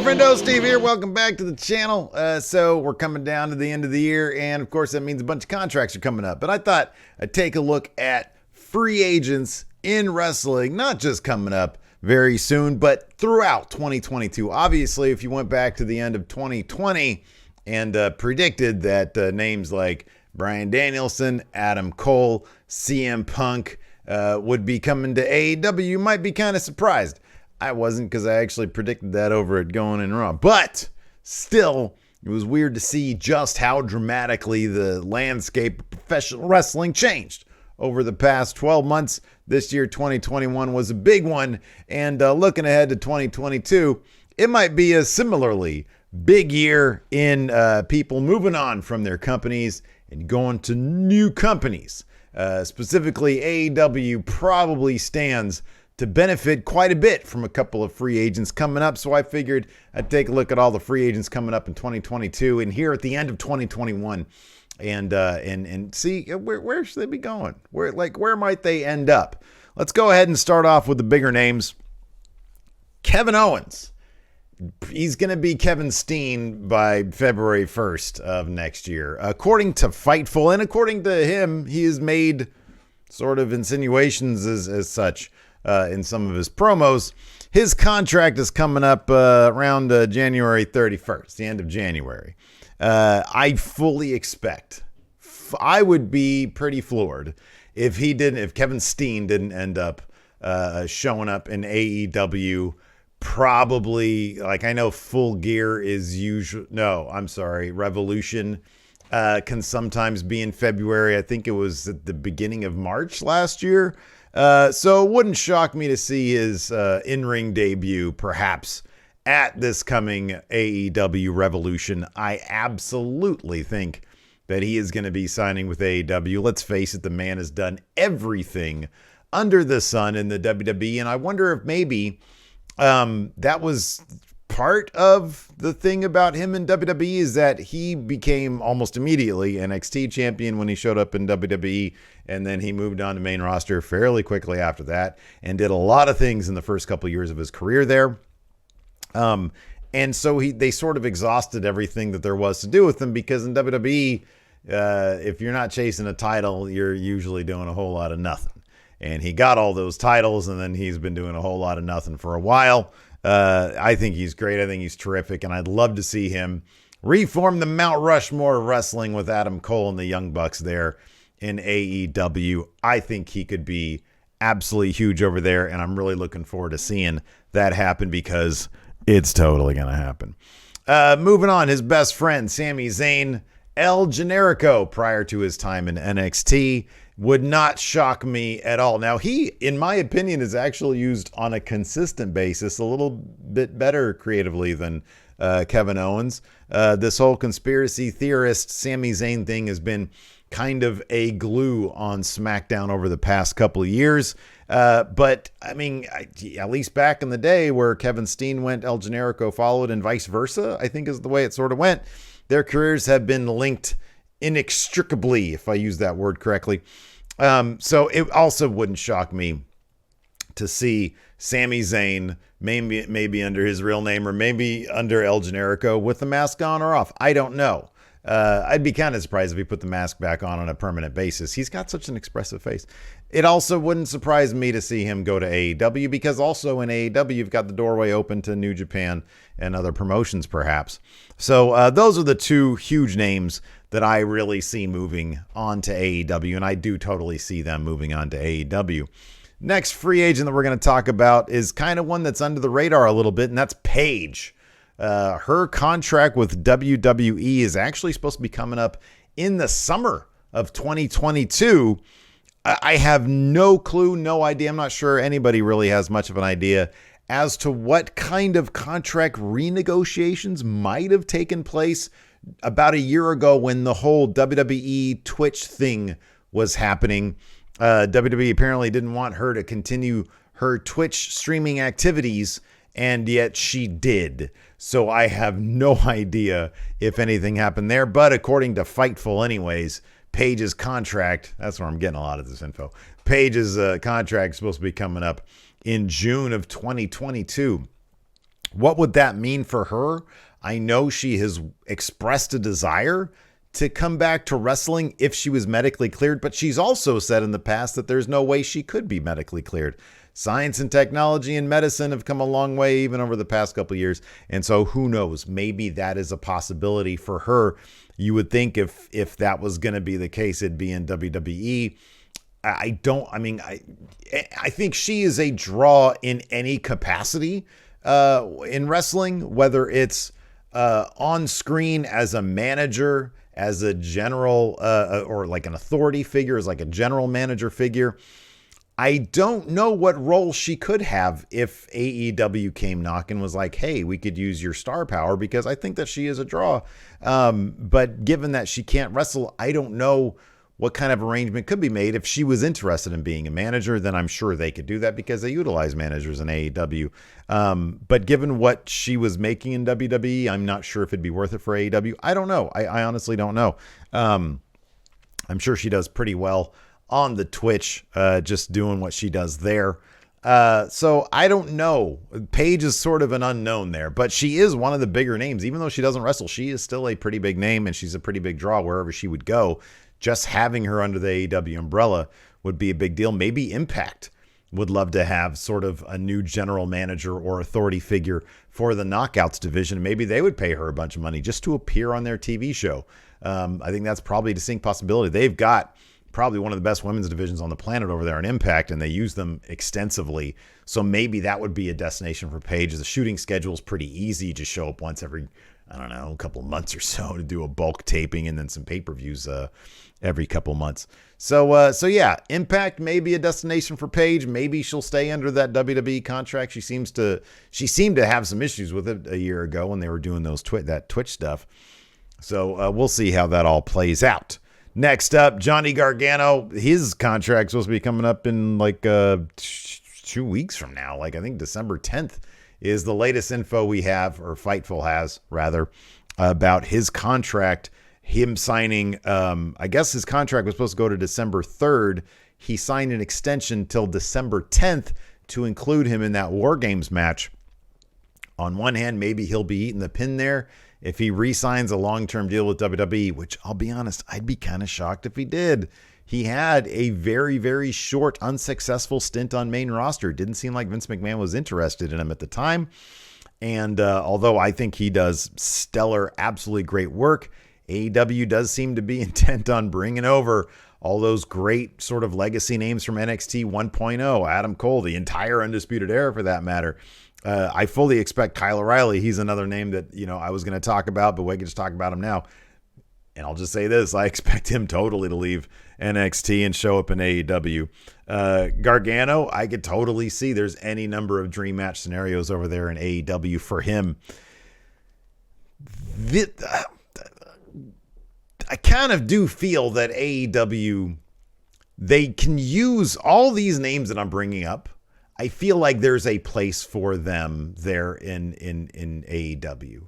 friendo, Steve here. Welcome back to the channel. So we're coming down to the end of the year, and of course that means a bunch of contracts are coming up. But I thought I'd take a look at free agents in wrestling, not just coming up very soon, but throughout 2022. Obviously, if you went back to the end of 2020 and predicted that names like Bryan Danielson, Adam Cole, CM Punk would be coming to AEW, you might be kind of surprised. I wasn't, because I actually predicted that over at Going in Raw. But still, it was weird to see just how dramatically the landscape of professional wrestling changed over the past 12 months. This year, 2021, was a big one. And looking ahead to 2022, it might be a similarly big year in people moving on from their companies and going to new companies. Specifically, AEW probably stands to benefit quite a bit from a couple of free agents coming up. So I figured I'd take a look at all the free agents coming up in 2022 and here at the end of 2021 and see where should they be going? Where might they end up? Let's go ahead and start off with the bigger names. Kevin Owens. He's going to be Kevin Steen by February 1st of next year. According to Fightful, and according to him, he has made sort of insinuations as such in some of his promos. His contract is coming up around January 31st, the end of January. I fully expect, I would be pretty floored if Kevin Steen didn't end up showing up in AEW. Probably, like, I know Full Gear is usual. No, I'm sorry. Revolution can sometimes be in February. I think it was at the beginning of March last year. So it wouldn't shock me to see his in-ring debut perhaps at this coming AEW Revolution. I absolutely think that he is going to be signing with AEW. Let's face it, the man has done everything under the sun in the WWE, and I wonder if maybe that was part of the thing about him in WWE, is that he became almost immediately NXT champion when he showed up in WWE, and then he moved on to main roster fairly quickly after that and did a lot of things in the first couple of years of his career there. And so they sort of exhausted everything that there was to do with him, because in WWE, if you're not chasing a title, you're usually doing a whole lot of nothing. And he got all those titles, and then he's been doing a whole lot of nothing for a while. I think he's great. I think he's terrific, and I'd love to see him reform the Mount Rushmore of wrestling with Adam Cole and the Young Bucks there in AEW. I think he could be absolutely huge over there, and I'm really looking forward to seeing that happen, because it's totally going to happen. Moving on, his best friend, Sami Zayn, El Generico, prior to his time in NXT, would not shock me at all. Now, he, in my opinion, is actually used on a consistent basis, a little bit better creatively than Kevin Owens. This whole conspiracy theorist Sami Zayn thing has been kind of a glue on SmackDown over the past couple of years. But, I mean, at least back in the day where Kevin Steen went, El Generico followed, and vice versa, I think is the way it sort of went. Their careers have been linked inextricably, if I use that word correctly. So it also wouldn't shock me to see Sami Zayn, maybe under his real name or maybe under El Generico, with the mask on or off. I don't know. I'd be kind of surprised if he put the mask back on a permanent basis. He's got such an expressive face. It also wouldn't surprise me to see him go to AEW, because also in AEW, you've got the doorway open to New Japan and other promotions, perhaps. So those are the two huge names that I really see moving on to AEW, and I do totally see them moving on to AEW. Next free agent that we're going to talk about is kind of one that's under the radar a little bit, and that's Paige. Her contract with WWE is actually supposed to be coming up in the summer of 2022. I have no clue, no idea. I'm not sure anybody really has much of an idea as to what kind of contract renegotiations might have taken place about a year ago when the whole WWE Twitch thing was happening. WWE apparently didn't want her to continue her Twitch streaming activities, and yet she did. So I have no idea if anything happened there. But according to Fightful anyways, Paige's contract, that's where I'm getting a lot of this info, Paige's contract is supposed to be coming up in June of 2022. What would that mean for her? I know she has expressed a desire to come back to wrestling if she was medically cleared, but she's also said in the past that there's no way she could be medically cleared. Science and technology and medicine have come a long way even over the past couple of years. And so who knows? Maybe that is a possibility for her. You would think if that was going to be the case, it'd be in WWE. I think she is a draw in any capacity in wrestling, whether it's on screen as a manager, as a general, or like an authority figure, as like a general manager figure. I don't know what role she could have if AEW came knocking, was like, hey, we could use your star power, because I think that she is a draw. But given that she can't wrestle, I don't know what kind of arrangement could be made. If she was interested in being a manager, then I'm sure they could do that because they utilize managers in AEW. But given what she was making in WWE, I'm not sure if it'd be worth it for AEW. I don't know. I honestly don't know. I'm sure she does pretty well on the Twitch, just doing what she does there. So I don't know. Paige is sort of an unknown there, but she is one of the bigger names. Even though she doesn't wrestle, she is still a pretty big name, and she's a pretty big draw wherever she would go. Just having her under the AEW umbrella would be a big deal. Maybe Impact would love to have sort of a new general manager or authority figure for the Knockouts division. Maybe they would pay her a bunch of money just to appear on their TV show. I think that's probably a distinct possibility. They've got probably one of the best women's divisions on the planet over there in Impact, and they use them extensively. So maybe that would be a destination for Paige. The shooting schedule is pretty easy. You just show up once every, I don't know, a couple of months or so to do a bulk taping, and then some pay-per-views every couple months. So yeah, Impact may be a destination for Paige. Maybe she'll stay under that WWE contract. She seemed to have some issues with it a year ago when they were doing that Twitch stuff. So we'll see how that all plays out. Next up, Johnny Gargano. His contract's supposed to be coming up in like 2 weeks from now. Like I think December 10th is the latest info we have, or Fightful has rather, about his contract. Him signing, I guess his contract was supposed to go to December 3rd. He signed an extension till December 10th to include him in that War Games match. On one hand, maybe he'll be eating the pin there if he re-signs a long-term deal with WWE, which I'll be honest, I'd be kind of shocked if he did. He had a very, very short, unsuccessful stint on main roster. It didn't seem like Vince McMahon was interested in him at the time. And although I think he does stellar, absolutely great work, AEW does seem to be intent on bringing over all those great sort of legacy names from NXT 1.0, Adam Cole, the entire Undisputed Era for that matter. I fully expect Kyle O'Reilly. He's another name that, I was going to talk about, but we can just talk about him now. And I'll just say this. I expect him totally to leave NXT and show up in AEW. Gargano, I could totally see there's any number of dream match scenarios over there in AEW for him. I kind of do feel that AEW, they can use all these names that I'm bringing up. I feel like there's a place for them there in AEW.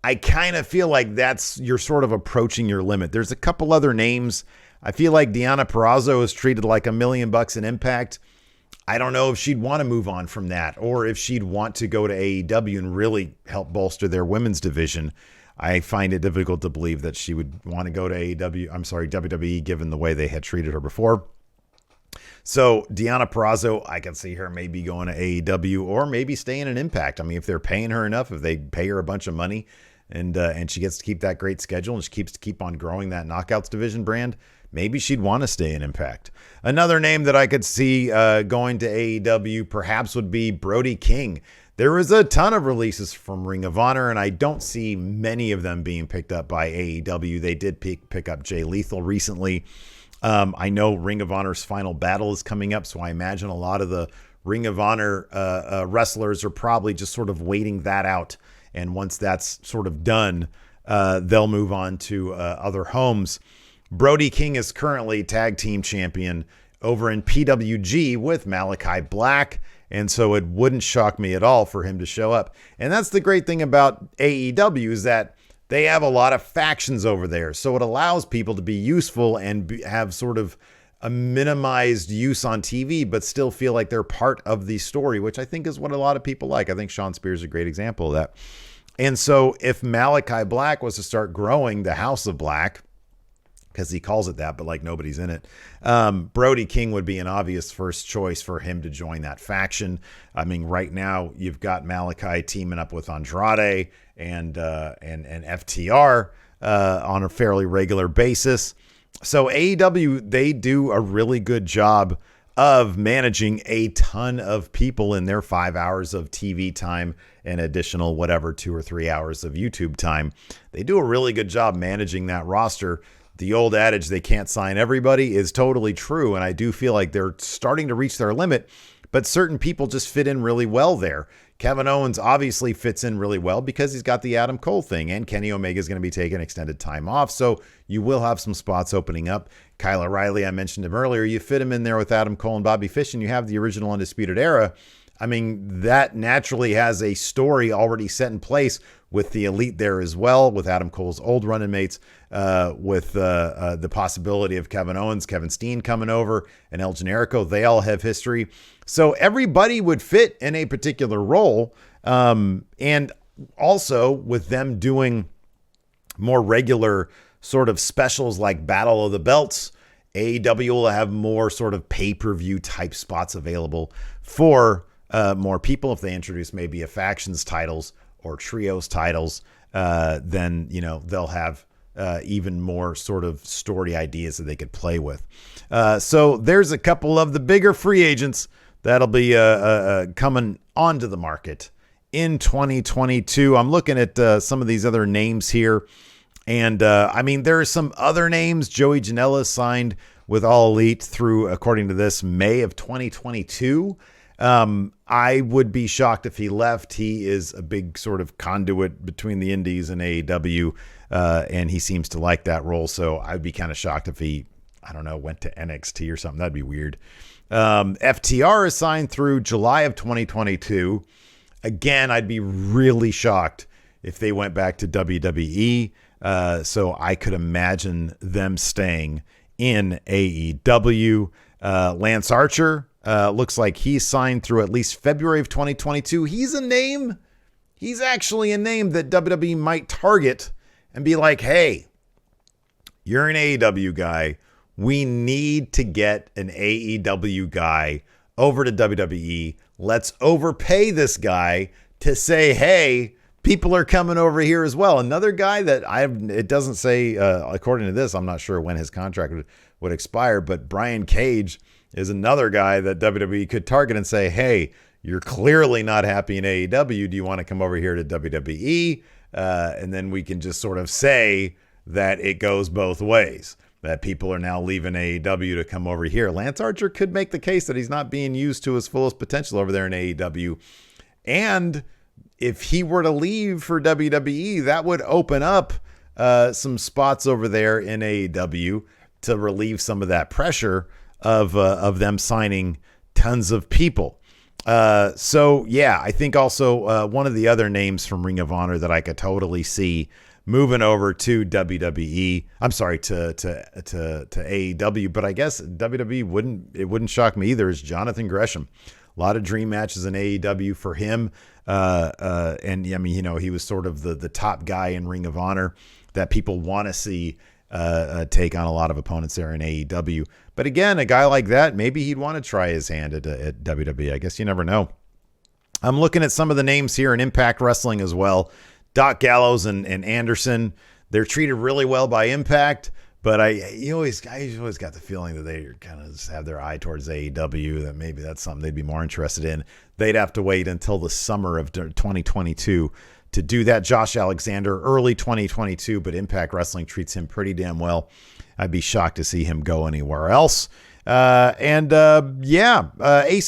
I kind of feel like you're sort of approaching your limit. There's a couple other names. I feel like Deonna Purrazzo is treated like $1 million in Impact. I don't know if she'd want to move on from that, or if she'd want to go to AEW and really help bolster their women's division. I find it difficult to believe that she would want to go to WWE, given the way they had treated her before. So Deonna Purrazzo, I can see her maybe going to AEW or maybe staying in Impact. I mean, if they're paying her enough, if they pay her a bunch of money and she gets to keep that great schedule and she keep on growing that Knockouts division brand, maybe she'd want to stay in Impact. Another name that I could see going to AEW perhaps would be Brody King. There was a ton of releases from Ring of Honor, and I don't see many of them being picked up by AEW. They did pick up Jay Lethal recently. I know Ring of Honor's Final Battle is coming up, so I imagine a lot of the Ring of Honor wrestlers are probably just sort of waiting that out. And once that's sort of done, they'll move on to other homes. Brody King is currently tag team champion over in PWG with Malachi Black. And so it wouldn't shock me at all for him to show up. And that's the great thing about AEW is that they have a lot of factions over there. So it allows people to be useful and have sort of a minimized use on TV, but still feel like they're part of the story, which I think is what a lot of people like. I think Sean Spears is a great example of that. And so if Malachi Black was to start growing the House of Black, because he calls it that, but like nobody's in it, Brody King would be an obvious first choice for him to join that faction. I mean, right now you've got Malachi teaming up with Andrade and FTR on a fairly regular basis. So AEW, they do a really good job of managing a ton of people in their 5 hours of TV time and additional whatever 2 or 3 hours of YouTube time. They do a really good job managing that roster. The old adage, they can't sign everybody, is totally true. And I do feel like they're starting to reach their limit, but certain people just fit in really well there. Kevin Owens obviously fits in really well because he's got the Adam Cole thing, and Kenny Omega is going to be taking extended time off. So you will have some spots opening up. Kyle O'Reilly, I mentioned him earlier. You fit him in there with Adam Cole and Bobby Fish, and you have the original Undisputed Era. I mean, that naturally has a story already set in place with the Elite there as well, with Adam Cole's old running mates, with the possibility of Kevin Owens, Kevin Steen coming over, and El Generico. They all have history. So everybody would fit in a particular role. And also with them doing more regular sort of specials like Battle of the Belts, AEW will have more sort of pay-per-view type spots available for more people. If they introduce maybe a factions titles or trios titles, then, you know, they'll have even more sort of story ideas that they could play with. So there's a couple of the bigger free agents that'll be coming onto the market in 2022. I'm looking at some of these other names here. And I mean, there are some other names. Joey Janela signed with All Elite through, according to this, May of 2022. I would be shocked if he left. He is a big sort of conduit between the indies and AEW, and he seems to like that role. So I'd be kind of shocked if he, I don't know, went to NXT or something. That'd be weird. FTR is signed through July of 2022. Again, I'd be really shocked if they went back to WWE. So I could imagine them staying in AEW. Lance Archer, looks like he's signed through at least February of 2022. He's a name. He's actually a name that WWE might target and be like, hey, you're an AEW guy. We need to get an AEW guy over to WWE. Let's overpay this guy to say, hey, people are coming over here as well. Another guy that it doesn't say, according to this, I'm not sure when his contract would expire, but Brian Cage is another guy that WWE could target and say, hey, you're clearly not happy in AEW. Do you want to come over here to WWE? And then we can just sort of say that it goes both ways, that people are now leaving AEW to come over here. Lance Archer could make the case that he's not being used to his fullest potential over there in AEW. And if he were to leave for WWE, that would open up some spots over there in AEW to relieve some of that pressure of them signing tons of people. So yeah, I think also one of the other names from Ring of Honor that I could totally see moving over to WWE. I'm sorry, to AEW, but I guess WWE wouldn't shock me either. Is Jonathan Gresham. A lot of dream matches in AEW for him. And I mean, you know, he was sort of the top guy in Ring of Honor that people want to see take on a lot of opponents there in AEW. But again, a guy like that, maybe he'd want to try his hand at WWE. I guess you never know. I'm looking at some of the names here in Impact Wrestling as well. Doc Gallows and Anderson, they're treated really well by Impact, but I always got the feeling that they kind of just have their eye towards AEW, that maybe that's something they'd be more interested in. They'd have to wait until the summer of 2022 to do that. Josh Alexander, early 2022, but Impact Wrestling treats him pretty damn well. I'd be shocked to see him go anywhere else. Ace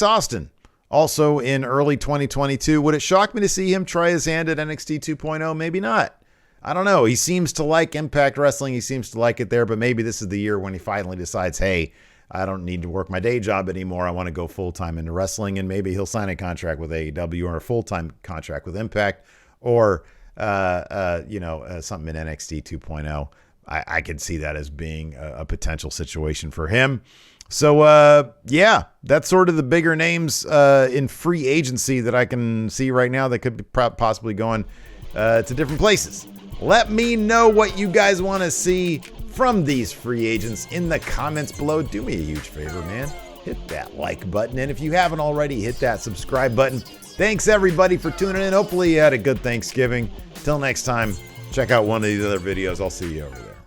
Austin, also in early 2022. Would it shock me to see him try his hand at NXT 2.0? Maybe not. I don't know. He seems to like Impact Wrestling. He seems to like it there, but maybe this is the year when he finally decides, hey, I don't need to work my day job anymore. I want to go full-time into wrestling, and maybe he'll sign a contract with AEW or a full-time contract with Impact or, something in NXT 2.0. I could see that as being a potential situation for him. So, yeah, that's sort of the bigger names in free agency that I can see right now that could be possibly going to different places. Let me know what you guys want to see from these free agents in the comments below. Do me a huge favor, man. Hit that like button. And if you haven't already, hit that subscribe button. Thanks, everybody, for tuning in. Hopefully you had a good Thanksgiving. Till next time, check out one of these other videos. I'll see you over there.